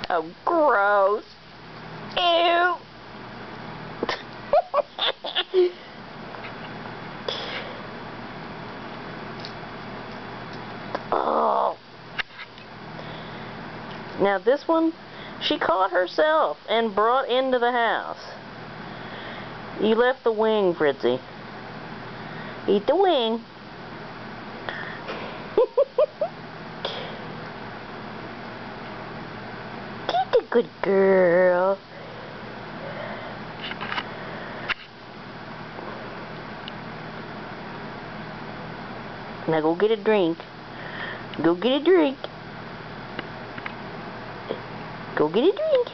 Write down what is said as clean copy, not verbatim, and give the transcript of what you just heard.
Oh, gross. Ew. Oh. Now this one, she caught herself and brought into the house. You left the wing, Fritzi. Eat the wing. She's a good girl. Now go get a drink. Go get a drink. Go get a drink.